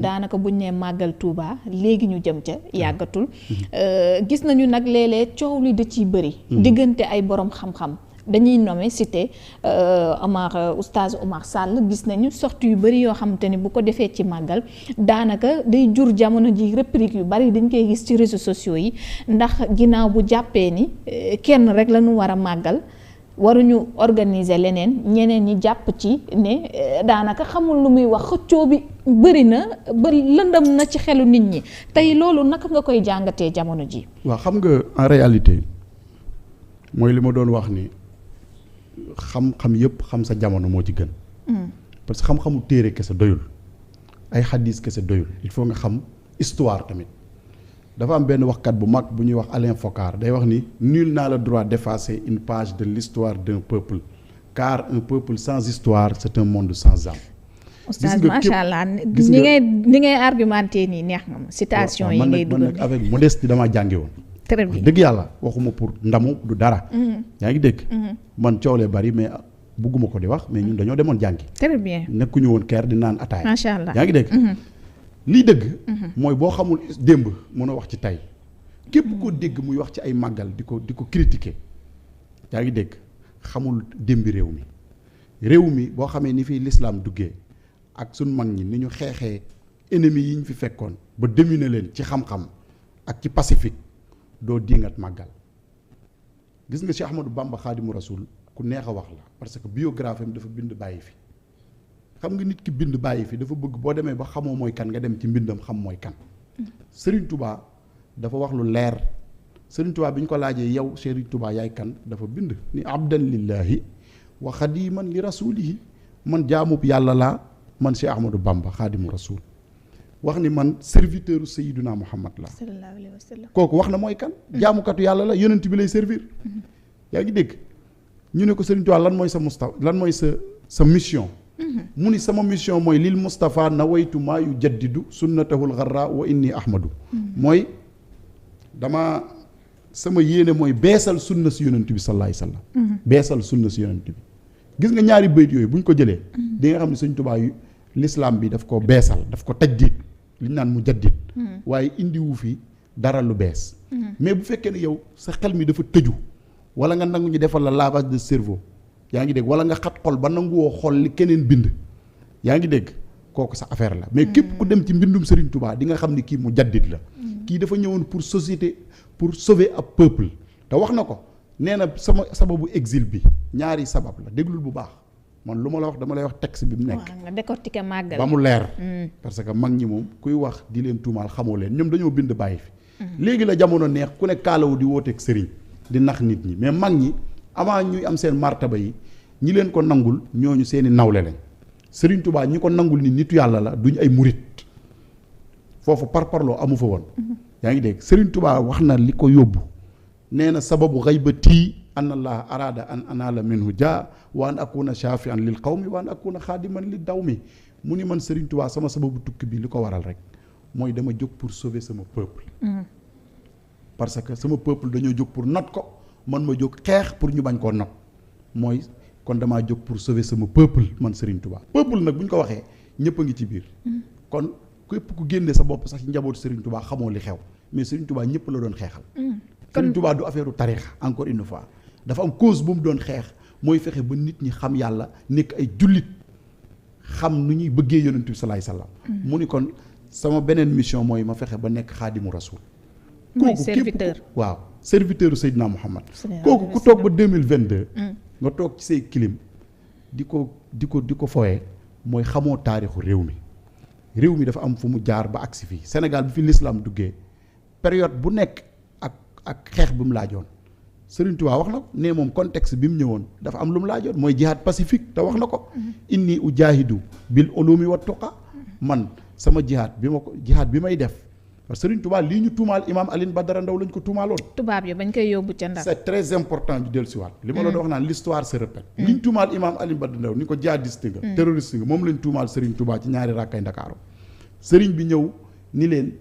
daanaka buñ nee màggal Touba léegi ñu jëm ca yàggatul gis nañu nag léeg-léeg coow li da ciy bëri diggante ay borom xam-xam dañuy nommé cité oustaz Omar Sall gis nañu sorties yu bëri yoo xamante ni bu ko defee ci màggal daanaka day jur jamono ji réplique yu bëri dañ koy gis ci réseaux sociaux yi ndax ginnaaw bu jàppee ni kenn rek la ñu war a màggal waruñu organiser leneen ñeneen ñi jàpp ci ne daanaka xamul lu muy wax xëccoo bi bëri na ba lëndëm na ci xelu nit ñi tey loolu naka nga koy jàngatee jamono ji. waaw xam nga en réalité mooy li ma doon wax ni xam-xam yëpp xam sa jamono moo ci gën. parce que xam-xamu téere kese doyul ay xadis kese doyul il faut nga xam histoire tamit. dafa am benn waxkat bu mag bu ñuy wax Alain Focar day wax ni nul n'a le droit d'effacer une page de l'histoire d'un peuple car un peuple sans histoire c'est un monde sans âme. Oustaz macha allah ni ngay argumenté nii neex nga ma citation yi ngay dugal man nag avec modestie damaa jàngi woon. très bien dëgg yàlla waxuma pour ndamu du dara. yaa ngi dégg. man coolee bari mais bugguma ko di wax mais ñun dañoo demoon jàngi. très bien nekkuñu woon kër di naan ataaya. macha allah yaa ngi dégg. lii dëgg mooy boo xamul démb mën a wax ci tey képp koo dégg muy wax ci ay màggal di ko critiquer yaa ngi dégg xamul démbi réew mi boo xamee ni fii l'islam duggee ak suñ mag ñi ni ñu xeexee ennemis yi ñu fi fekkoon ba dominer leen ci xam-xam ak ci pacifique doo diingat màggal gis nga Cheikh Ahmadou Bamba Khadimu Rasoul ku neex a wax la parce que biographie am dafa bind bàyyi fi xam nga nit ki bind bàyyi fi dafa bëgg boo demee ba xamoo mooy kan nga dem ci mbindam xam mooy kan Serigne Touba dafa wax lu leer Serigne Touba bi ñu ko laajee yow Serigne Touba yaay kan dafa bind ni abdan lillahi wa xadiman li rasulihi man jaamub yàlla laa man Cheikh Ahmadou Bamba Khadimu Rasoul wax ni man serviteur u Sayyiduna Muhammad la sallallahu alayhi wa sallam kooku wax na mooy kan jaamukatu yàlla la yonent bi lay servir yaa ngi dégg ñu ne ko Serigne Touba lan mooy sa mission mu ni sama mission mooy lil Moustapha nawaytu maa yu jaddidu sunnatahul xarra wa inni ahmadu mooy dama sama yéene mooy beesal sunna si yonent bi sallallahu alayhi wasallam beesal sunna si yonent bi gis nga ñaari bayt yooyu bu ñu ko jëlee di nga xam ne Sëñ Tuubaa yu l'islam bi daf ko beesal daf ko tajdiid li ñu naan mu jaddid waaye indiwu fi dara lu bees mais bu fekkee ne yow sa xel mi dafa tëju wala nga nangu ñu defal la lavage de cerveau yaa ngi dégg wala nga xat xol ba nanguwoo xol li keneen bind yaa ngi dégg kooku sa affaire la mais képp ku dem ci mbindum Serigne Touba di nga xam ni kii mu jaddit la kii dafa ñëwoon pour société pour sauver ab peuple te wax na ko nee na sama sababu exil bi ñaari sabab la déglul bu baax man lu ma la wax dama lay wax texte bi mu nekk nga décortiquer màggal ba mu leer parce que mag ñi moom kuy wax di leen tuumaal xamoo leen ñoom dañoo bind bàyyi fi léegi la jamono neex ku ne kaalawu di wooteeg sëriñ di nax nit ñi mais mag ñi avant ñuy am seen martaba yi ñi leen ko nangul ñooñu seeni nawle lañ Serigne Touba ñi ko nangul ni nitu yàlla la duñ ay murit foofu parparloo amu fa woon yaa ngi dégg Serigne Touba wax na li ko yóbbu nee na sababu xaybati an allah arada an anala minhu jaa wa an akuna shafian lil qawmi wa an akuna xaadiman li daw mi mu ni man Serigne Touba sama sababu tukki bi li ko waral rek mooy dama jóg pour sauver sama peuple parce que sama peuple dañoo jóg pour not ko man ma jóg xeex pour ñu bañ koo not mooy kon damaa jóg pour sauver sama peuple man Serigne Touba peuple nag bu ñu ko waxee ñëpp a ngi ci biir kon képp ku génne sa bopp sax ci njabootu Serigne Touba xamoo li xew mais Serigne Touba ñëpp la doon xeexal Serigne Touba du affaire u tarixa encore une fois dafa am cause bu mu doon xeex mooy fexe ba nit ñi xam yàlla nekk ay jullit xam nu ñuy bëggee yonent bi salaay salaam mu ni kon sama beneen mission mooy ma fexe ba nekk xaadimu rasul mooy serviteur waaw serviteur Seydina Muhammad kooku ku toog ba 2022 nga toog ci say clim di ko foyee mooy xamoo taarixu réew mi dafa am fu mu jaar ba agsi fii Sénégal bi fi l'islam duggee période bu nekk ak xeex bi mu laajoon Serigne Touba wax na ko ne moom contexte bi mu ñëwoon dafa am lu mu laajoon mooy jihaad pacifique te wax na ko inni ujahidu bil ulumi wa tuqa man sama jihaad bi may def parce que Serigne Touba lii ñu tuumaal imam Alioune Badara Ndao lañ ko tuumaaloon tubaab yi bañ koy yóbbu ca Ndar c'est très important ñu dellu siwaat li ma la doon wax naan l'histoire se répète li ñu tuumaal imam Alioune Badara Ndao ni ko jihadiste nga terroriste nga moom lañ tuumaal Serigne Touba ci ñaari rakkay Ndakaaru Serigne bi ñëw ni leen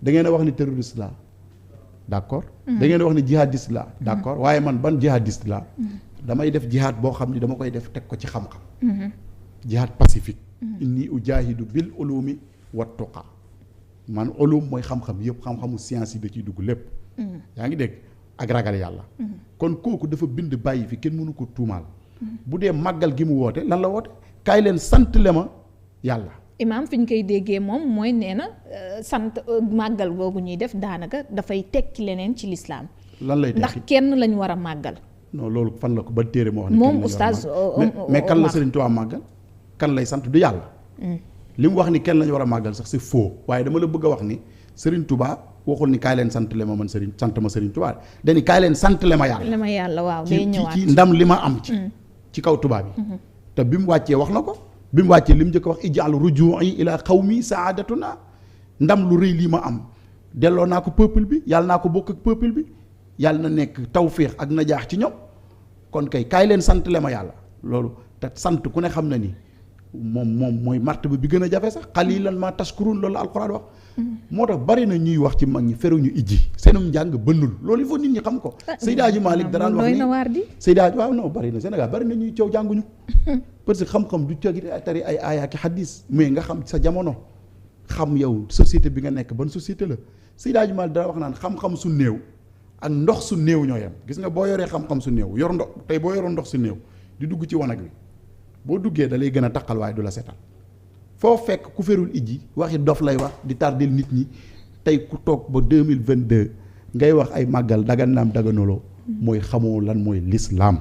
da ngeen a wax ni terroriste la d'accord da ngeen a wax ni jihadiste la d'accord waaye man ban jihadiste la damay def jihaad boo xam ni dama koy def teg ko ci xam-xam jihaad pacifique inni ujahidu bil ulumi wa tuqa man ulum mooy xam-xam yëpp xam-xamu science yi da ciy dugg lépp yaa ngi dégg ak ragal yàlla kon kooku dafa bind bàyyi fi kenn mënu ko tuumaal bu dee màggal gi mu woote lan la woote kaay leen sant le ma yàlla imaam fi ñu koy déggee moom mooy nee na sant màggal googu ñuy def daanaka dafay tekki leneen ci lislaam lan lay tekki ndax kenn lañ war a màggal non loolu fan la ko ba téere moo wax ne moom oustaz mais kan la Serigne Touba màggal kan lay sant du yàlla li mu wax ni kenn lañu war a màggal sax c'est faux waaye dama la bëgg a wax ni Serigne Touba waxul ni kaay leen sant le ma man Serigne sant ma Serigne Touba dañu kaay leen sant le ma yàlla waaw day ñëwaat ci ndam li ma am ci kaw tubaab yi te bi mu wàccee wax na ko bi mu wàccee li mu njëkk a wax ij'al ruju'i ila qawmi saadatuna ndam lu rëy lii ma am delloo naa ko peuple bi yàlla naa ko bokk ak peuple bi yàlla na nekk tawféex ak najaax ci ñoom kon kay kaay leen sant le ma yàlla loolu te sant ku ne xam na ni moom mooy martaba bi gën a jafe sax qalilan ma tashkurun loolu la alxuraan wax moo tax bari na ñuy wax ci mag ñi feruñu ijji seenum njàng bënnul loolu il faut nit ñi xam ko Seydi Hadji Malick daraan wax ni Seydi Hadji waaw non bari na Sénégal bari na ñuy coow jànguñu parce que xam-xam du cagi tari ay aaya ki xadis mais nga xam sa jamono xam yow société bi nga nekk ban société la Seydi Hadji Malick dara wax naan xam-xam su néew ak ndox su néew ñoo yem gis nga boo yoree xam-xam su néew yor ndox tey boo yoroon ndox su néew di dugg ci wanag wi boo duggee da lay gën a taqal waaye du la setal foo fekk ku ferul ijji waxi dof lay wax di tardel nit ñi tey ku toog ba 2022 ngay wax ay màggal dagan naam daganoloo mooy xamoo lan mooy l'islam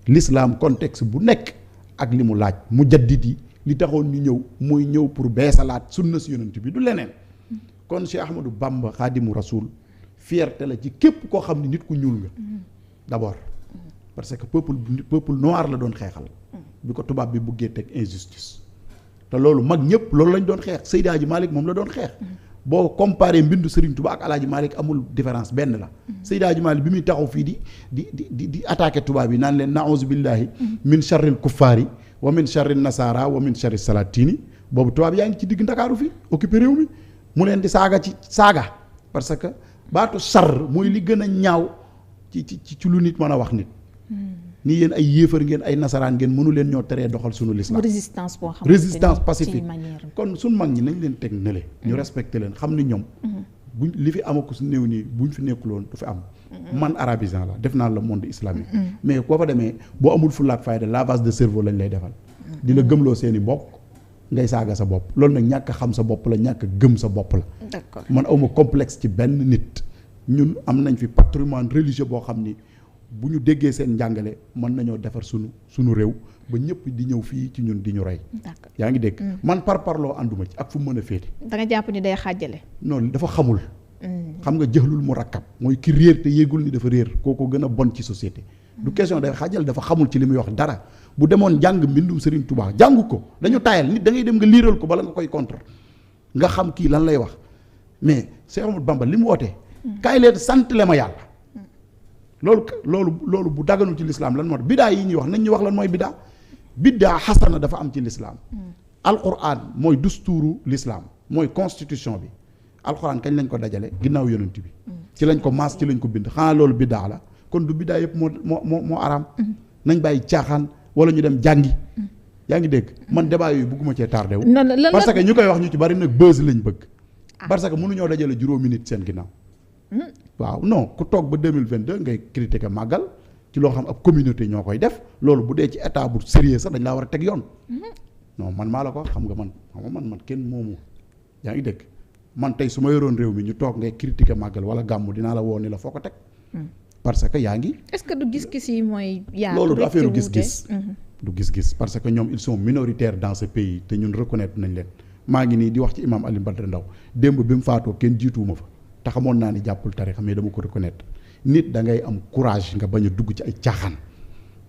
l'islam contexte bu nekk ak li mu laaj mujaddid yi li taxoon ñu ñëw mooy ñëw pour beesalaat sunna si yonent bi du leneen kon Cheikh Ahmadou Bamba Khadimu Rasoul fierté la ci képp koo xam ne nit ku ñuul nga d'abord parce que peuple noir la doon xeexal bi ko tubaab bi buggee teg injustice te loolu mag ñëpp loolu lañ doon xeex Seydi Hadji Malick moom la doon xeex boo comparé mbindu Serigne Touba ak El Hadji Malick amul différence benn la Seydi Hadji Malick bi muy taxaw fii di attaqué tubaab yi naan leen naouzu billahi min charril kuffaari wa min charril nasara wa min charril salatini boobu tubaab yaa ngi ci digg Ndakaaru fii occupé réew mi mu leen di saaga ci saaga parce que baatu char mooy li gën a ñaaw ci lu nit mën a wax nit nii yéen ay yéefar ngeen ay nasaraan ngeen mënu leen ñoo teree doxal sunu l'islam résistance boo xam résistance pacifique kon suñ mag ñi nañ leen teg nële ñu respecté leen xam ni ñoom buñ li fi amaku su néew nii buñ fi nekkuloon du fi am man arabisant la def naa le monde islamique mais koo fa demee boo amul fulla ak fayda lavage de cerveau lañ lay defal di la gëmloo seeni mbokk ngay saaga sa bopp loolu nag ñàkk a xam sa bopp la ñàkk a gëm sa bopp la d'accord man awma complexe ci benn nit ñun am nañ fi patrimoine religieux boo xam ni bu ñu déggee seen njàngale mën nañoo defar sunu réew ba ñëpp di ñëw fii ci ñun di ñu roy. d'accord yaa ngi dégg. man parloo ànduma ci ak fu mu mën a féete. da nga jàpp ni day xaajale. non dafa xamul. xam nga jëxlul mu rakkab mooy ki réer te yéegul ni dafa réer kooku gën a bon ci société. du question day xaajal dafa xamul ci li muy wax dara bu demoon jàng mbindum Serigne Touba jàngu ko dañu taayal nit da ngay dem nga liiral ko bala nga koy contre nga xam kii lan lay wax mais Cheikh Ahmadou Bamba li mu wootee. kaay leen sant le ma yàlla. loolu bu daganul ci lislaam lan moo tax biddaa yi ñuy wax nañ ñu wax lan mooy biddaa xasana dafa am ci lislaam alquran mooy dusturu lislaam mooy constitution bi alquran kañ lañ ko dajale ginnaaw yonent bi ci lañ ko maas ci lañ ko bind xanaa loolu biddaa la kon du biddaa yëpp moo araam nañ bàyyi caaxaan wala ñu dem jàngi yaa ngi dégg man débat yooyu bugguma cee tardé wu parce que ñu koy wax ñu ci bari nag buzz lañ bëgg parce que mënuñoo dajale juróomi nit seen ginnaaw waaw non ku toog ba 2022 ngay critiquer màggal ci loo xam ab communauté ñoo koy def loolu bu dee ci état bu sérieux sax dañ laa war a teg yoon non man maa la ko xam nga man kenn moomu yaa ngi dégg man tey su ma yoroon réew mi ñu toog ngay critiquer màggal wala gàmmu dinaa la woo ni la foo ko teg parce que yaa ngi est-ce que du gis-gis yi mooy yaatu loolu du affaire gis-gis du gis-gis parce que ñoom ils sont minoritaires dans ce pays te ñun reconnaître nañ leen maa ngi nii di wax ci imam Alioune Badara Ndao démb bi mu faatoo kenn jiituwuma fa te xamoon naa ni jàppul tarixa mais dama ko reconnaître nit da ngay am courage nga bañ a dugg ci ay caaxaan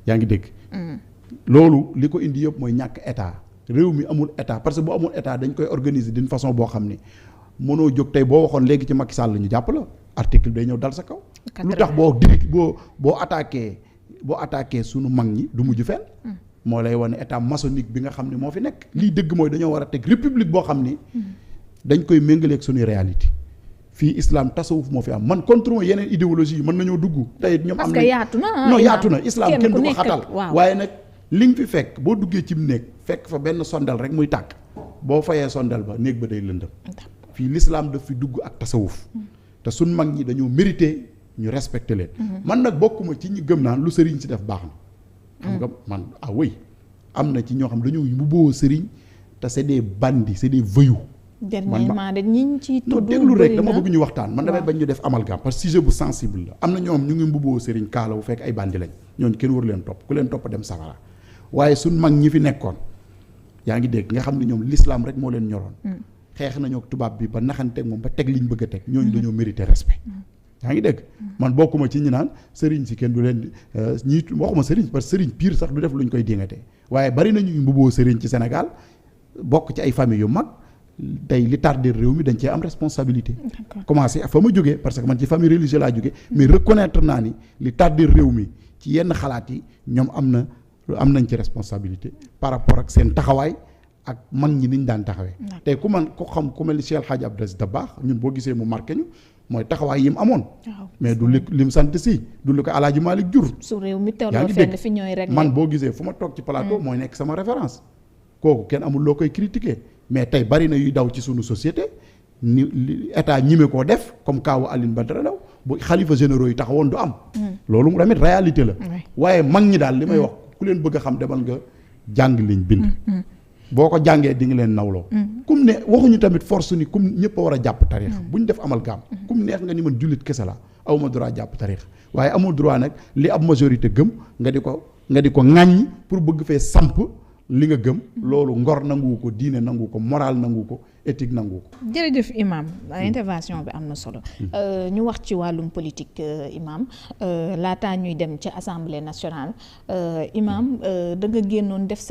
yaa ngi dégg loolu li ko indi yëpp mooy ñàkk état réew mi amul état parce que bu amul état dañ koy organiser d'une façon boo xam ni mënoo jóg tey boo waxoon léegi ci Macky Sall la ñu jàpp la article day ñëw dal sa kaw lu tax boo attaqué sunu mag ñi du mujj fenn moo lay wane état maçonnique bi nga xam ne moo fi nekk lii dëgg mooy dañoo war a teg république boo xam ni dañ koy méngaleeg suñuy réalité fii islam tasawuf moo fi am man contre yeneen idéologie yi mën nañoo dugg tey ñoom am na yaatu na islam kenn du ko xatal waaye nag li nga fi fekk boo duggee ci mu nekk fekk fa benn sondel rek muy tàkk boo fayee sondel ba néeg ba day lëndëm. fii l'islam daf fi dugg ak tasawuf te suñ mag ñi dañoo mérité ñu respecté leen. man nag bokkuma ci ñi gëm naan lu sëriñ si def baax na. xam nga man wëy am na ci ñoo xam dañoo mbubboo sëriñ te c'est des bandits c'est des voyous. dernièrement de ñi ci tudd déglu rek dama bëgg ñu waxtaan man damay bañ ñu def amalgame parce que sujet bu sensible la am na ñoom ñu ngi mbubboo sëriñ kaala bu fekk ay bandi lañ ñooñu kenn waru leen topp ku leen topp dem safara waaye suñ mag ñi fi nekkoon yaa ngi dégg nga xam ne ñoom l'islam rek moo leen ñoroon xeex nañoo ak tubaab bi ba naxanteeg moom ba teg liñ bëgg a teg ñooñu dañoo mérité respect yaa ngi dégg man bokkuma ci ñi naan sëriñ si kenn du leen ñi waxuma sëriñ parce que sëriñ pire sax du def luñ koy dingatee waaye bari nañu mbubboo sëriñ ci Sénégal bokk ci ay famille yu mag tey li tardé réew mi dañ cee am responsabilité commencé fa ma jógee parce que man ci famille religieuse laa jógee mais reconnaître naa ni li tardé réew mi ci yenn xalaat yi ñoom am nañ ci responsabilité par rapport ak seen taxawaay ak mag ñi niñ daan taxawee tey ku xam ku mel ni Cheikh El Hadj Abdou Aziz Dabakh ñun boo gisee mu marqué ñu mooy taxawaay yi mu amoon mais du lim sant si du li ko El Hadj Malick jur su réew mi tolloo fenn fi ñooy rek man boo gisee fu ma toog ci plateau mooy nekk sama référence kooku kenn amul loo koy critiquer mais tey bari na yuy daw ci sunu société ni état ñime koo def comme kaawu Aline Badara Ndaw bu xalifa généraux yi taxawoon du am loolu mu tamit réalité la waaye mag ñi daal li may wax ku leen bëgg a xam demal nga jàng liñ bind boo ko jàngee di nga leen nawloo kum ne waxuñu tamit force ni kum ñëpp a war a jàpp tarix bu ñu def amalgame kum neex nga ni man jullit kese la awma droit jàpp tarix waaye amul droit nag li ab majorité gëm nga di ko ŋàññ pour bëgg fee samp li nga gëm loolu ngor nangu ko diine nangu ko moral nangu ko éthique nangu ko. jërëjëf imam intervention bi am na solo. ñu wax ci wàllum politique imam laataa ñuy dem ci assemblée nationale imam da nga génnoon def sa